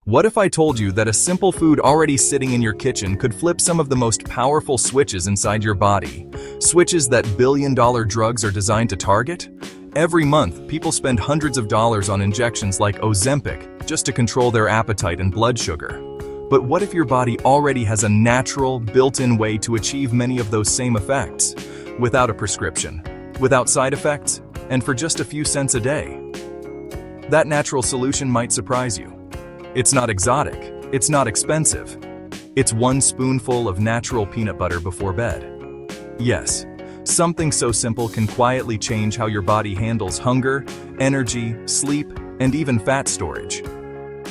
What if I told you that a simple food already sitting in your kitchen could flip some of the most powerful switches inside your body? Switches that billion-dollar drugs are designed to target? Every month, people spend hundreds of dollars on injections like Ozempic just to control their appetite and blood sugar. But what if your body already has a natural, built-in way to achieve many of those same effects? Without a prescription, without side effects, and for just a few cents a day? That natural solution might surprise you. It's not exotic, it's not expensive. It's one spoonful of natural peanut butter before bed. Yes, something so simple can quietly change how your body handles hunger, energy, sleep, and even fat storage.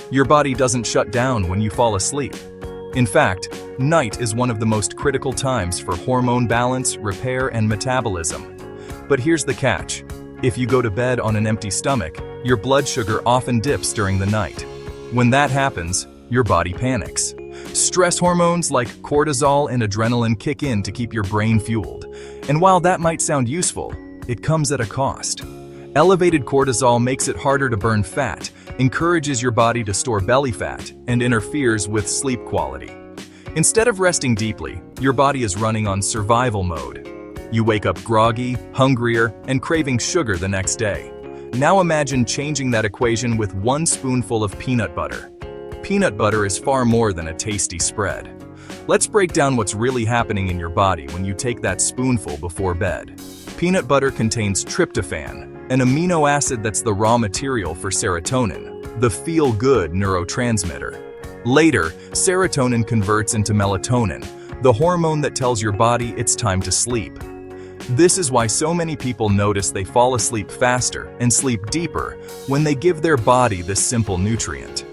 Your body doesn't shut down when you fall asleep. In fact, night is one of the most critical times for hormone balance, repair, and metabolism. But here's the catch. If you go to bed on an empty stomach, your blood sugar often dips during the night. When that happens, your body panics. Stress hormones like cortisol and adrenaline kick in to keep your brain fueled. And while that might sound useful, it comes at a cost. Elevated cortisol makes it harder to burn fat, encourages your body to store belly fat, and interferes with sleep quality. Instead of resting deeply, your body is running on survival mode. You wake up groggy, hungrier, and craving sugar the next day. Now imagine changing that equation with one spoonful of peanut butter. Peanut butter is far more than a tasty spread. Let's break down what's really happening in your body when you take that spoonful before bed. Peanut butter contains tryptophan, an amino acid that's the raw material for serotonin, the feel-good neurotransmitter. Later, serotonin converts into melatonin, the hormone that tells your body it's time to sleep. This is why so many people notice they fall asleep faster and sleep deeper when they give their body this simple nutrient.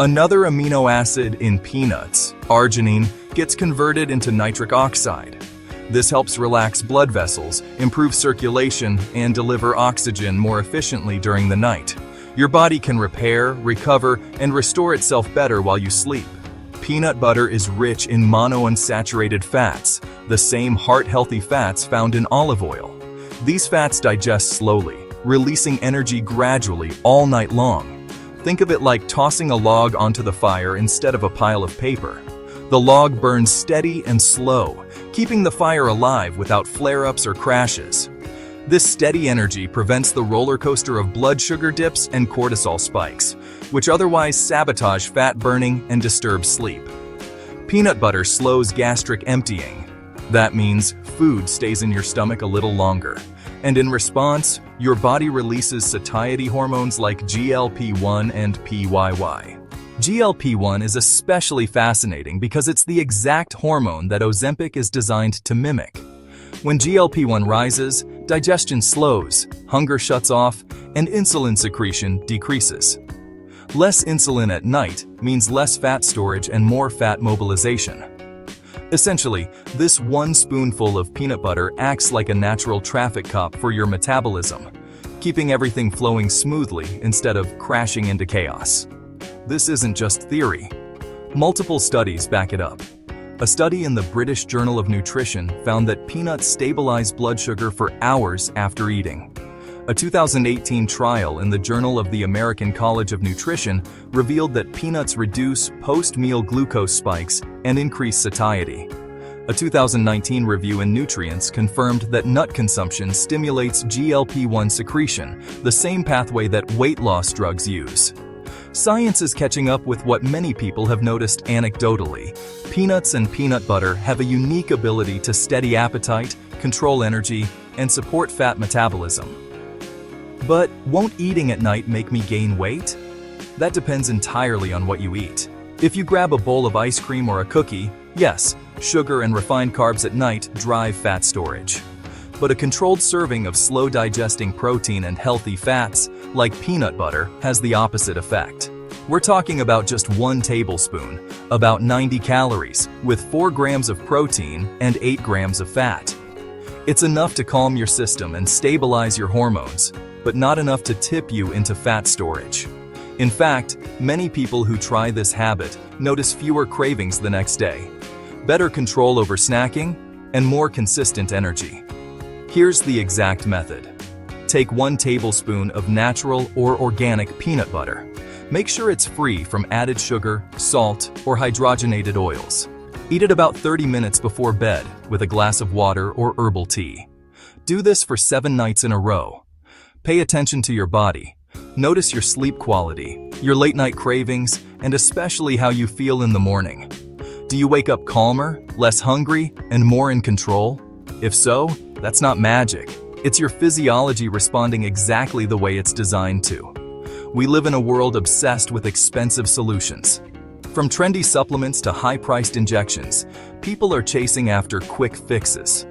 Another amino acid in peanuts, arginine, gets converted into nitric oxide. This helps relax blood vessels, improve circulation, and deliver oxygen more efficiently during the night. Your body can repair, recover, and restore itself better while you sleep. Peanut butter is rich in monounsaturated fats, the same heart-healthy fats found in olive oil. These fats digest slowly, releasing energy gradually all night long. Think of it like tossing a log onto the fire instead of a pile of paper. The log burns steady and slow, keeping the fire alive without flare-ups or crashes. This steady energy prevents the roller coaster of blood sugar dips and cortisol spikes, which otherwise sabotage fat burning and disturb sleep. Peanut butter slows gastric emptying. That means food stays in your stomach a little longer. And in response, your body releases satiety hormones like GLP-1 and PYY. GLP-1 is especially fascinating because it's the exact hormone that Ozempic is designed to mimic. When GLP-1 rises, digestion slows, hunger shuts off, and insulin secretion decreases. Less insulin at night means less fat storage and more fat mobilization. Essentially, this one spoonful of peanut butter acts like a natural traffic cop for your metabolism, keeping everything flowing smoothly instead of crashing into chaos. This isn't just theory. Multiple studies back it up. A study in the British Journal of Nutrition found that peanuts stabilize blood sugar for hours after eating. A 2018 trial in the Journal of the American College of Nutrition revealed that peanuts reduce post-meal glucose spikes and increase satiety. A 2019 review in Nutrients confirmed that nut consumption stimulates GLP-1 secretion, the same pathway that weight loss drugs use. Science is catching up with what many people have noticed anecdotally. Peanuts and peanut butter have a unique ability to steady appetite, control energy, and support fat metabolism. But won't eating at night make me gain weight? That depends entirely on what you eat. If you grab a bowl of ice cream or a cookie, yes, sugar and refined carbs at night drive fat storage. But a controlled serving of slow-digesting protein and healthy fats, like peanut butter, has the opposite effect. We're talking about just 1 tablespoon, about 90 calories, with 4 grams of protein and 8 grams of fat. It's enough to calm your system and stabilize your hormones, but not enough to tip you into fat storage. In fact, many people who try this habit notice fewer cravings the next day, better control over snacking, and more consistent energy. Here's the exact method. Take 1 tablespoon of natural or organic peanut butter. Make sure it's free from added sugar, salt, or hydrogenated oils. Eat it about 30 minutes before bed with a glass of water or herbal tea. Do this for 7 nights in a row. Pay attention to your body. Notice your sleep quality, your late-night cravings, and especially how you feel in the morning. Do you wake up calmer, less hungry, and more in control? If so, that's not magic. It's your physiology responding exactly the way it's designed to. We live in a world obsessed with expensive solutions. From trendy supplements to high-priced injections, people are chasing after quick fixes.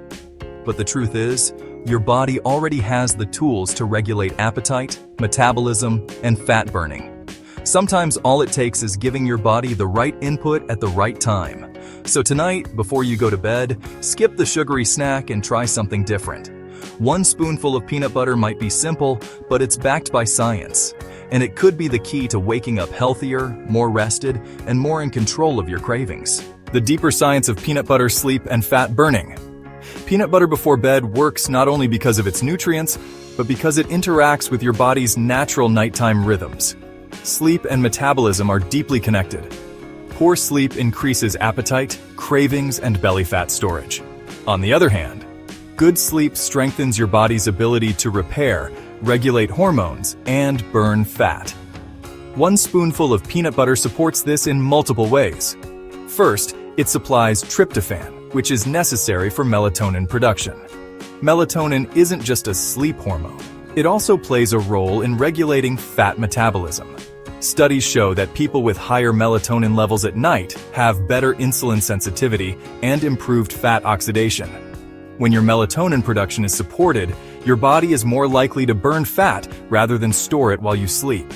But the truth is, your body already has the tools to regulate appetite, metabolism, and fat burning. Sometimes all it takes is giving your body the right input at the right time. So tonight, before you go to bed, skip the sugary snack and try something different. 1 spoonful of peanut butter might be simple, but it's backed by science. And it could be the key to waking up healthier, more rested, and more in control of your cravings. The deeper science of peanut butter, sleep, and fat burning. Peanut butter before bed works not only because of its nutrients, but because it interacts with your body's natural nighttime rhythms. Sleep and metabolism are deeply connected. Poor sleep increases appetite, cravings, and belly fat storage. On the other hand, good sleep strengthens your body's ability to repair, regulate hormones, and burn fat. 1 spoonful of peanut butter supports this in multiple ways. First, it supplies tryptophan, which is necessary for melatonin production. Melatonin isn't just a sleep hormone. It also plays a role in regulating fat metabolism. Studies show that people with higher melatonin levels at night have better insulin sensitivity and improved fat oxidation. When your melatonin production is supported, your body is more likely to burn fat rather than store it while you sleep.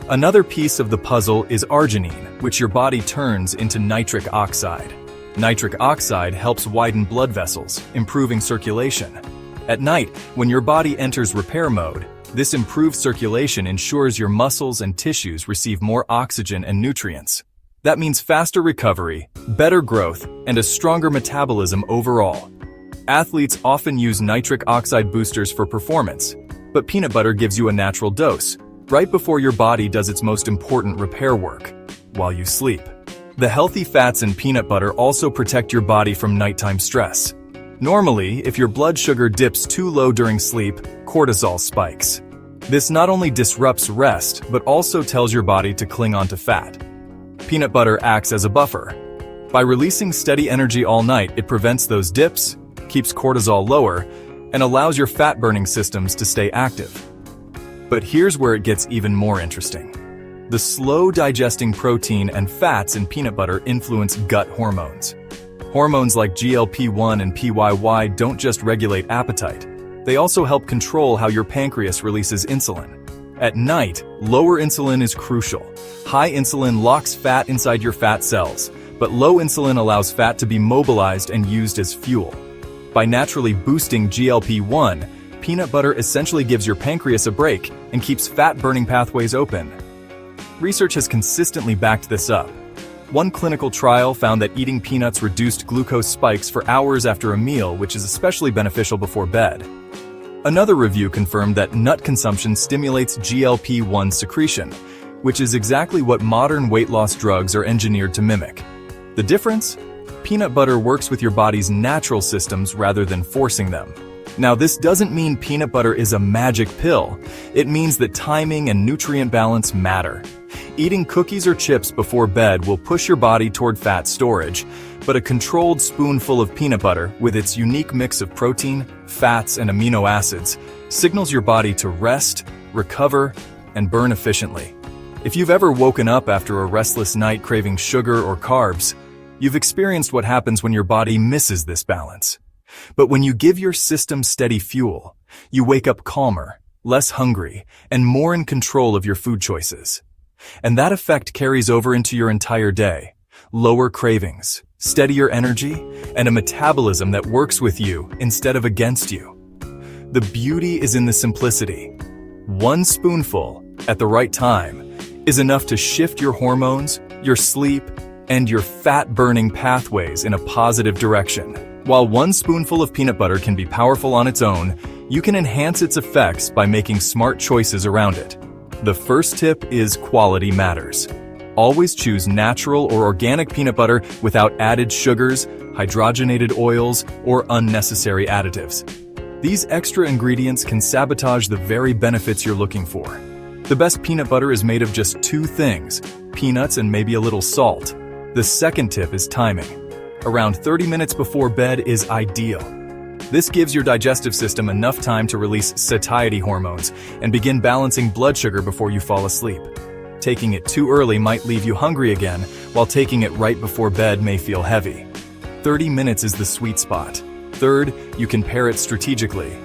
Another piece of the puzzle is arginine, which your body turns into nitric oxide. Nitric oxide helps widen blood vessels, improving circulation. At night, when your body enters repair mode, this improved circulation ensures your muscles and tissues receive more oxygen and nutrients. That means faster recovery, better growth, and a stronger metabolism overall. Athletes often use nitric oxide boosters for performance, but peanut butter gives you a natural dose, right before your body does its most important repair work, while you sleep. The healthy fats in peanut butter also protect your body from nighttime stress. Normally, if your blood sugar dips too low during sleep, cortisol spikes. This not only disrupts rest, but also tells your body to cling onto fat. Peanut butter acts as a buffer. By releasing steady energy all night, it prevents those dips, keeps cortisol lower, and allows your fat-burning systems to stay active. But here's where it gets even more interesting. The slow-digesting protein and fats in peanut butter influence gut hormones. Hormones like GLP-1 and PYY don't just regulate appetite. They also help control how your pancreas releases insulin. At night, lower insulin is crucial. High insulin locks fat inside your fat cells, but low insulin allows fat to be mobilized and used as fuel. By naturally boosting GLP-1, peanut butter essentially gives your pancreas a break and keeps fat-burning pathways open. Research has consistently backed this up. One clinical trial found that eating peanuts reduced glucose spikes for hours after a meal, which is especially beneficial before bed. Another review confirmed that nut consumption stimulates GLP-1 secretion, which is exactly what modern weight loss drugs are engineered to mimic. The difference? Peanut butter works with your body's natural systems rather than forcing them. Now, this doesn't mean peanut butter is a magic pill. It means that timing and nutrient balance matter. Eating cookies or chips before bed will push your body toward fat storage, but a controlled spoonful of peanut butter, with its unique mix of protein, fats, and amino acids, signals your body to rest, recover, and burn efficiently. If you've ever woken up after a restless night craving sugar or carbs, you've experienced what happens when your body misses this balance. But when you give your system steady fuel, you wake up calmer, less hungry, and more in control of your food choices. And that effect carries over into your entire day. Lower cravings, steadier energy, and a metabolism that works with you instead of against you. The beauty is in the simplicity. 1 spoonful, at the right time, is enough to shift your hormones, your sleep, and your fat-burning pathways in a positive direction. While 1 spoonful of peanut butter can be powerful on its own, you can enhance its effects by making smart choices around it. The first tip is quality matters. Always choose natural or organic peanut butter without added sugars, hydrogenated oils, or unnecessary additives. These extra ingredients can sabotage the very benefits you're looking for. The best peanut butter is made of just two things: peanuts and maybe a little salt. The second tip is timing. Around 30 minutes before bed is ideal. This gives your digestive system enough time to release satiety hormones and begin balancing blood sugar before you fall asleep. Taking it too early might leave you hungry again, while taking it right before bed may feel heavy. 30 minutes is the sweet spot. Third, you can pair it strategically.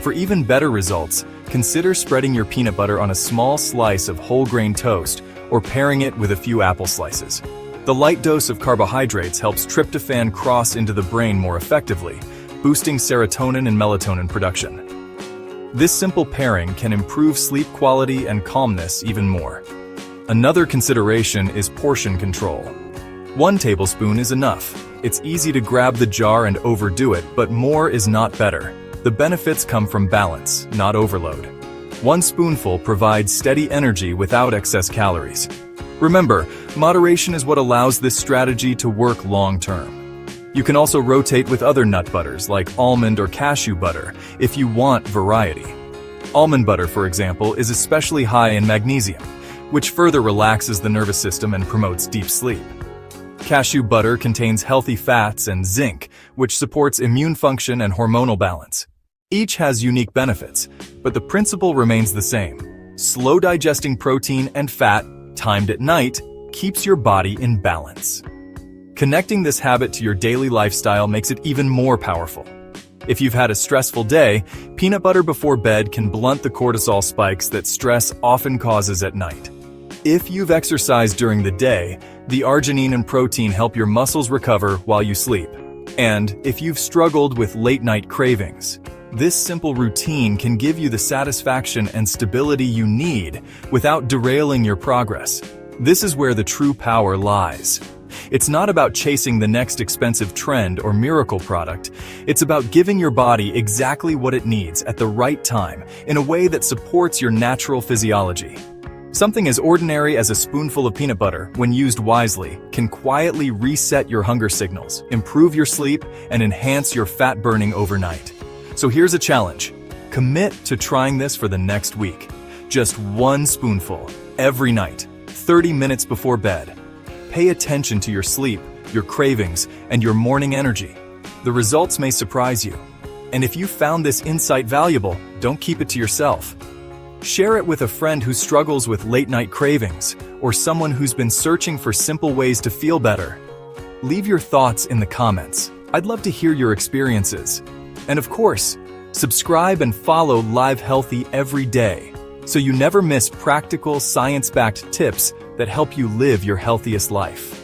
For even better results, consider spreading your peanut butter on a small slice of whole grain toast or pairing it with a few apple slices. The light dose of carbohydrates helps tryptophan cross into the brain more effectively, boosting serotonin and melatonin production. This simple pairing can improve sleep quality and calmness even more. Another consideration is portion control. 1 tablespoon is enough. It's easy to grab the jar and overdo it, but more is not better. The benefits come from balance, not overload. 1 spoonful provides steady energy without excess calories. Remember, moderation is what allows this strategy to work long-term. You can also rotate with other nut butters like almond or cashew butter if you want variety. Almond butter, for example, is especially high in magnesium, which further relaxes the nervous system and promotes deep sleep. Cashew butter contains healthy fats and zinc, which supports immune function and hormonal balance. Each has unique benefits, but the principle remains the same. Slow digesting protein and fat, timed at night, keeps your body in balance. Connecting this habit to your daily lifestyle makes it even more powerful. If you've had a stressful day, peanut butter before bed can blunt the cortisol spikes that stress often causes at night. If you've exercised during the day, the arginine and protein help your muscles recover while you sleep. And if you've struggled with late-night cravings, this simple routine can give you the satisfaction and stability you need without derailing your progress. This is where the true power lies. It's not about chasing the next expensive trend or miracle product. It's about giving your body exactly what it needs at the right time in a way that supports your natural physiology. Something as ordinary as a spoonful of peanut butter, when used wisely, can quietly reset your hunger signals, improve your sleep, and enhance your fat burning overnight. So here's a challenge. Commit to trying this for the next week. Just 1 spoonful every night, 30 minutes before bed. Pay attention to your sleep, your cravings, and your morning energy. The results may surprise you. And if you found this insight valuable, don't keep it to yourself. Share it with a friend who struggles with late-night cravings, or someone who's been searching for simple ways to feel better. Leave your thoughts in the comments. I'd love to hear your experiences. And of course, subscribe and follow Live Healthy every day, so you never miss practical, science-backed tips that help you live your healthiest life.